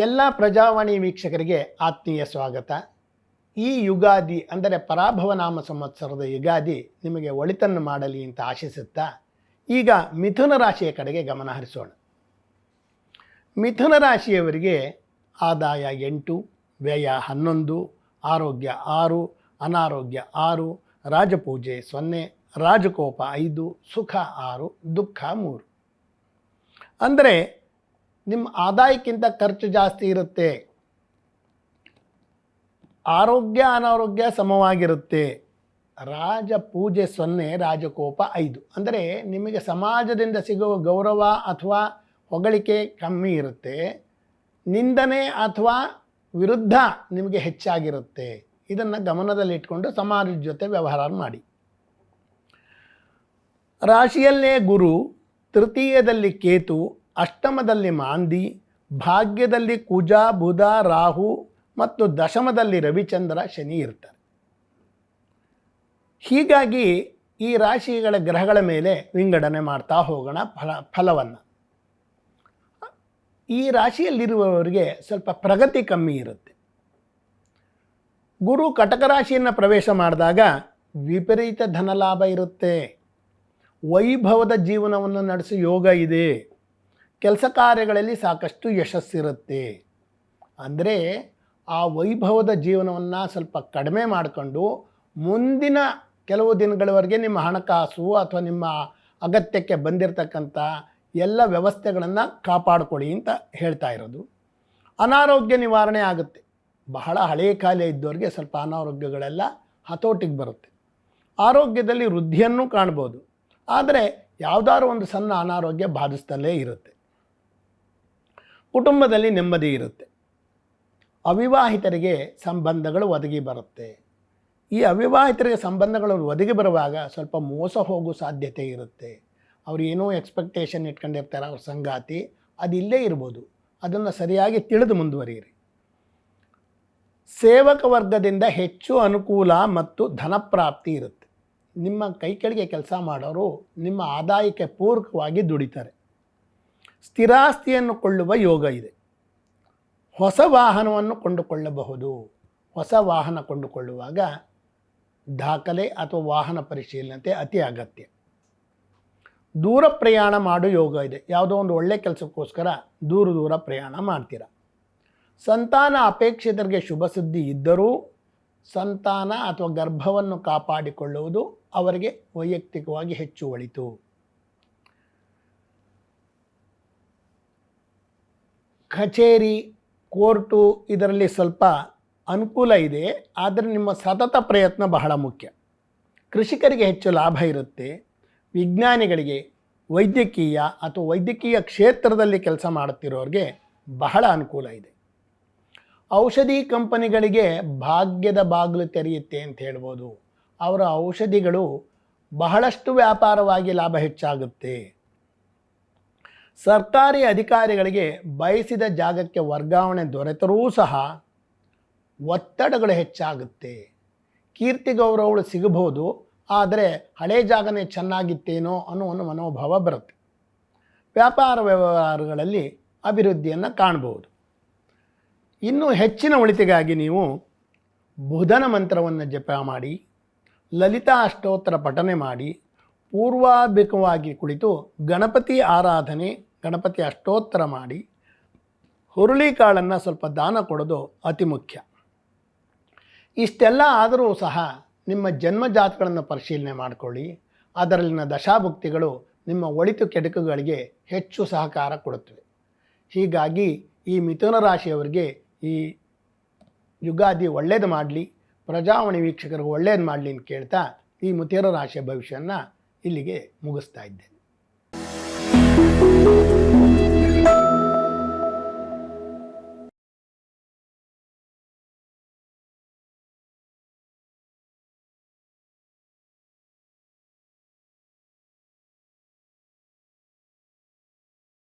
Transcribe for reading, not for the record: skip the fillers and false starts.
ಎಲ್ಲ ಪ್ರಜಾವಾಣಿ ವೀಕ್ಷಕರಿಗೆ ಆತ್ಮೀಯ ಸ್ವಾಗತ. ಈ ಯುಗಾದಿ ಅಂದರೆ ಪರಾಭವ ನಾಮ ಸಂವತ್ಸರದ ಯುಗಾದಿ ನಿಮಗೆ ಒಳಿತನ್ನು ಮಾಡಲಿ ಅಂತ ಆಶಿಸುತ್ತಾ ಈಗ ಮಿಥುನ ರಾಶಿಯ ಕಡೆಗೆ ಗಮನ ಹರಿಸೋಣ. ಮಿಥುನ ರಾಶಿಯವರಿಗೆ ಆದಾಯ 8, ವ್ಯಯ 11, ಆರೋಗ್ಯ 6, ಅನಾರೋಗ್ಯ 6, ರಾಜಪೂಜೆ 0, ರಾಜಕೋಪ 5, ಸುಖ 6, ದುಃಖ 3. ಅಂದರೆ ನಿಮ್ಮ ಆದಾಯಕ್ಕಿಂತ ಖರ್ಚು ಜಾಸ್ತಿ ಇರುತ್ತೆ, ಆರೋಗ್ಯ ಅನಾರೋಗ್ಯ ಸಮವಾಗಿರುತ್ತೆ. ರಾಜಪೂಜೆ 0, ರಾಜಕೋಪ 5. ಅಂದರೆ ನಿಮಗೆ ಸಮಾಜದಿಂದ ಸಿಗುವ ಗೌರವ ಅಥವಾ ಹೊಗಳಿಕೆ ಕಮ್ಮಿ ಇರುತ್ತೆ, ನಿಂದನೆ ಅಥವಾ ವಿರುದ್ಧ ನಿಮಗೆ ಹೆಚ್ಚಾಗಿರುತ್ತೆ. ಇದನ್ನು ಗಮನದಲ್ಲಿಟ್ಕೊಂಡು ಸಮಾಜದ ಜೊತೆ ವ್ಯವಹಾರ ಮಾಡಿ. ರಾಶಿಯಲ್ಲೇ ಗುರು, ತೃತೀಯದಲ್ಲಿ ಕೇತು, ಅಷ್ಟಮದಲ್ಲಿ ಮಾಂದಿ, ಭಾಗ್ಯದಲ್ಲಿ ಕುಜ, ಬುಧ, ರಾಹು ಮತ್ತು ದಶಮದಲ್ಲಿ ರವಿಚಂದ್ರ, ಶನಿ ಇರ್ತಾರೆ. ಹೀಗಾಗಿ ಈ ರಾಶಿಗಳ ಗ್ರಹಗಳ ಮೇಲೆ ವಿಂಗಡಣೆ ಮಾಡ್ತಾ ಹೋಗೋಣ ಫಲವನ್ನು. ಈ ರಾಶಿಯಲ್ಲಿರುವವರಿಗೆ ಸ್ವಲ್ಪ ಪ್ರಗತಿ ಕಮ್ಮಿ ಇರುತ್ತೆ. ಗುರು ಕಟಕ ರಾಶಿಯನ್ನು ಪ್ರವೇಶ ಮಾಡಿದಾಗ ವಿಪರೀತ ಧನಲಾಭ ಇರುತ್ತೆ, ವೈಭವದ ಜೀವನವನ್ನು ನಡೆಸೋ ಯೋಗ ಇದೆ, ಕೆಲಸ ಕಾರ್ಯಗಳಲ್ಲಿ ಸಾಕಷ್ಟು ಯಶಸ್ಸಿರುತ್ತೆ. ಅಂದರೆ ಆ ವೈಭವದ ಜೀವನವನ್ನು ಸ್ವಲ್ಪ ಕಡಿಮೆ ಮಾಡಿಕೊಂಡು ಮುಂದಿನ ಕೆಲವು ದಿನಗಳವರೆಗೆ ನಿಮ್ಮ ಹಣಕಾಸು ಅಥವಾ ನಿಮ್ಮ ಅಗತ್ಯಕ್ಕೆ ಬಂದಿರತಕ್ಕಂಥ ಎಲ್ಲ ವ್ಯವಸ್ಥೆಗಳನ್ನು ಕಾಪಾಡಿಕೊಳ್ಳಿ ಅಂತ ಹೇಳ್ತಾ ಇರೋದು. ಅನಾರೋಗ್ಯ ನಿವಾರಣೆ ಆಗುತ್ತೆ. ಬಹಳ ಹಳೆಯ ಕಾಲ ಇದ್ದವರಿಗೆ ಸ್ವಲ್ಪ ಅನಾರೋಗ್ಯಗಳೆಲ್ಲ ಹತೋಟಿಗೆ ಬರುತ್ತೆ. ಆರೋಗ್ಯದಲ್ಲಿ ವೃದ್ಧಿಯನ್ನು ಕಾಣ್ಬೋದು, ಆದರೆ ಯಾವುದಾದ್ರೂ ಒಂದು ಸಣ್ಣ ಅನಾರೋಗ್ಯ ಬಾಧಿಸ್ತಲೇ ಇರುತ್ತೆ. ಕುಟುಂಬದಲ್ಲಿ ನೆಮ್ಮದಿ ಇರುತ್ತೆ. ಅವಿವಾಹಿತರಿಗೆ ಸಂಬಂಧಗಳು ಒದಗಿ ಬರುತ್ತೆ. ಈ ಅವಿವಾಹಿತರಿಗೆ ಸಂಬಂಧಗಳು ಒದಗಿ ಬರುವಾಗ ಸ್ವಲ್ಪ ಮೋಸ ಹೋಗೋ ಸಾಧ್ಯತೆ ಇರುತ್ತೆ. ಅವ್ರು ಏನೋ ಎಕ್ಸ್ಪೆಕ್ಟೇಷನ್ ಇಟ್ಕೊಂಡಿರ್ತಾರೆ ಅವ್ರ ಸಂಗಾತಿ, ಅದು ಇಲ್ಲೇ ಇರ್ಬೋದು. ಅದನ್ನು ಸರಿಯಾಗಿ ತಿಳಿದು ಮುಂದುವರಿಯಿರಿ. ಸೇವಕ ವರ್ಗದಿಂದ ಹೆಚ್ಚು ಅನುಕೂಲ ಮತ್ತು ಧನಪ್ರಾಪ್ತಿ ಇರುತ್ತೆ. ನಿಮ್ಮ ಕೈ ಕೆಳಗೆ ಕೆಲಸ ಮಾಡೋರು ನಿಮ್ಮ ಆದಾಯಕ್ಕೆ ಪೂರಕವಾಗಿ ದುಡಿತಾರೆ. ಸ್ಥಿರಾಸ್ತಿಯನ್ನು ಕೊಳ್ಳುವ ಯೋಗ ಇದೆ. ಹೊಸ ವಾಹನವನ್ನು ಕೊಂಡುಕೊಳ್ಳಬಹುದು. ಹೊಸ ವಾಹನ ಕೊಂಡುಕೊಳ್ಳುವಾಗ ದಾಖಲೆ ಅಥವಾ ವಾಹನ ಪರಿಶೀಲನೆ ಅತಿ ಅಗತ್ಯ. ದೂರ ಪ್ರಯಾಣ ಮಾಡೋ ಯೋಗ ಇದೆ. ಯಾವುದೋ ಒಂದು ಒಳ್ಳೆಯ ಕೆಲಸಕ್ಕೋಸ್ಕರ ದೂರ ಪ್ರಯಾಣ ಮಾಡ್ತೀರ. ಸಂತಾನ ಅಪೇಕ್ಷಿತರಿಗೆ ಶುಭ ಸುದ್ದಿ ಇದ್ದರೂ ಸಂತಾನ ಅಥವಾ ಗರ್ಭವನ್ನು ಕಾಪಾಡಿಕೊಳ್ಳುವುದು ಅವರಿಗೆ ವೈಯಕ್ತಿಕವಾಗಿ ಹೆಚ್ಚು ಒಳಿತು. ಕಚೇರಿ, ಕೋರ್ಟು ಇದರಲ್ಲಿ ಸ್ವಲ್ಪ ಅನುಕೂಲ ಇದೆ, ಆದರೆ ನಿಮ್ಮ ಸತತ ಪ್ರಯತ್ನ ಬಹಳ ಮುಖ್ಯ. ಕೃಷಿಕರಿಗೆ ಹೆಚ್ಚು ಲಾಭ ಇರುತ್ತೆ. ವಿಜ್ಞಾನಿಗಳಿಗೆ, ವೈದ್ಯಕೀಯ ಅಥವಾ ವೈದ್ಯಕೀಯ ಕ್ಷೇತ್ರದಲ್ಲಿ ಕೆಲಸ ಮಾಡುತ್ತಿರೋರಿಗೆ ಬಹಳ ಅನುಕೂಲ ಇದೆ. ಔಷಧಿ ಕಂಪನಿಗಳಿಗೆ ಭಾಗ್ಯದ ಬಾಗಿಲು ತೆರೆಯುತ್ತೆ ಅಂತ ಹೇಳ್ಬೋದು. ಅವರ ಔಷಧಿಗಳು ಬಹಳಷ್ಟು ವ್ಯಾಪಾರವಾಗಿ ಲಾಭ ಹೆಚ್ಚಾಗುತ್ತೆ. ಸರ್ಕಾರಿ ಅಧಿಕಾರಿಗಳಿಗೆ ಬಯಸಿದ ಜಾಗಕ್ಕೆ ವರ್ಗಾವಣೆ ದೊರೆತರೂ ಸಹ ಒತ್ತಡಗಳು ಹೆಚ್ಚಾಗುತ್ತೆ. ಕೀರ್ತಿ ಗೌರವಗಳು ಸಿಗಬಹುದು, ಆದರೆ ಹಳೆ ಜಾಗನೇ ಚೆನ್ನಾಗಿತ್ತೇನೋ ಅನ್ನೋ ಒಂದು ಮನೋಭಾವ ಬರುತ್ತೆ. ವ್ಯಾಪಾರ ವ್ಯವಹಾರಗಳಲ್ಲಿ ಅಭಿವೃದ್ಧಿಯನ್ನು ಕಾಣಬಹುದು. ಇನ್ನೂ ಹೆಚ್ಚಿನ ಒಳಿತಿಗಾಗಿ ನೀವು ಬುಧನ ಮಂತ್ರವನ್ನು ಜಪ ಮಾಡಿ, ಲಲಿತಾ ಅಷ್ಟೋತ್ತರ ಪಠನೆ ಮಾಡಿ, ಪೂರ್ವಾಭಿಮುಖವಾಗಿ ಕುಳಿತು ಗಣಪತಿ ಆರಾಧನೆ, ಗಣಪತಿ ಅಷ್ಟೋತ್ತರ ಮಾಡಿ, ಹುರುಳಿಕಾಳನ್ನು ಸ್ವಲ್ಪ ದಾನ ಕೊಡೋದು ಅತಿ ಮುಖ್ಯ. ಇಷ್ಟೆಲ್ಲ ಆದರೂ ಸಹ ನಿಮ್ಮ ಜನ್ಮ ಜಾತಕಗಳನ್ನು ಪರಿಶೀಲನೆ ಮಾಡಿಕೊಳ್ಳಿ. ಅದರಲ್ಲಿನ ದಶಾಭುಕ್ತಿಗಳು ನಿಮ್ಮ ಒಳಿತು ಕೆಡುಕುಗಳಿಗೆ ಹೆಚ್ಚು ಸಹಕಾರ ಕೊಡುತ್ತವೆ. ಹೀಗಾಗಿ ಈ ಮಿಥುನ ರಾಶಿಯವರಿಗೆ ಈ ಯುಗಾದಿ ಒಳ್ಳೇದು ಮಾಡಲಿ, ಪ್ರಜಾವಾಣಿ ವೀಕ್ಷಕರಿಗೆ ಒಳ್ಳೇದು ಮಾಡಲಿ ಅಂತ ಕೇಳ್ತಾ ಈ ಮಿಥುನ ರಾಶಿಯ ಭವಿಷ್ಯವನ್ನು ಇಲ್ಲಿಗೆ ಮುಗಿಸ್ತಾ ಇದ್ದೇನೆ.